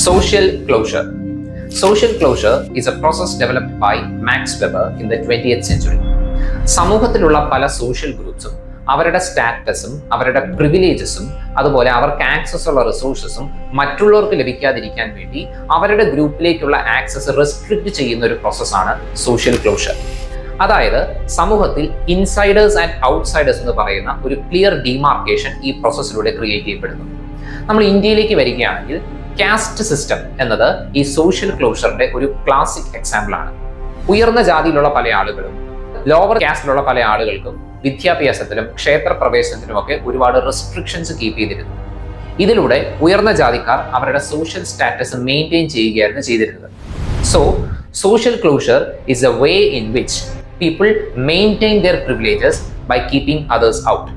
Social closure. Social closure is a process developed by Max Weber in the 20th century. സമൂഹത്തിലുള്ള പല social ഗ്രൂപ്പ്സും അവരുടെ സ്റ്റാറ്റസും അവരുടെ പ്രിവിലേജസും അതുപോലെ അവർക്ക് ആക്സസ് ഉള്ള റിസോഴ്സസും മറ്റുള്ളവർക്ക് ലഭിക്കാതിരിക്കാൻ വേണ്ടി അവരുടെ ഗ്രൂപ്പിലേക്കുള്ള ആക്സസ് റെസ്ട്രിക്റ്റ് ചെയ്യുന്ന ഒരു പ്രോസസ്സാണ് സോഷ്യൽ ക്ലോഷർ. അതായത് സമൂഹത്തിൽ ഇൻസൈഡേഴ്സ് ആൻഡ് ഔട്ട്സൈഡേഴ്സ് എന്ന് പറയുന്ന ഒരു ക്ലിയർ ഡിമാർക്കേഷൻ ഈ പ്രോസസ്സിലൂടെ ക്രിയേറ്റ് ചെയ്യപ്പെടുന്നു. നമ്മൾ ഇന്ത്യയിലേക്ക് വരികയാണെങ്കിൽ കാസ്റ്റ് സിസ്റ്റം എന്നത് ഈ സോഷ്യൽ ക്ലോഷറിന്റെ ഒരു ക്ലാസിക് എക്സാമ്പിൾ ആണ്. ഉയർന്ന ജാതിയിലുള്ള പല ആളുകളും ലോവർ കാസ്റ്റിലുള്ള പല ആളുകൾക്കും വിദ്യാഭ്യാസത്തിലും ക്ഷേത്ര പ്രവേശനത്തിലുമൊക്കെ ഒരുപാട് റെസ്ട്രിക്ഷൻസ് കീപ്പ് ചെയ്തിരുന്നു. ഇതിലൂടെ ഉയർന്ന ജാതിക്കാർ അവരുടെ സോഷ്യൽ സ്റ്റാറ്റസ് മെയിൻറ്റെയിൻ ചെയ്യുകയായിരുന്നു ചെയ്തിരുന്നത്. So social closure is a way in which people maintain their privileges by keeping others out.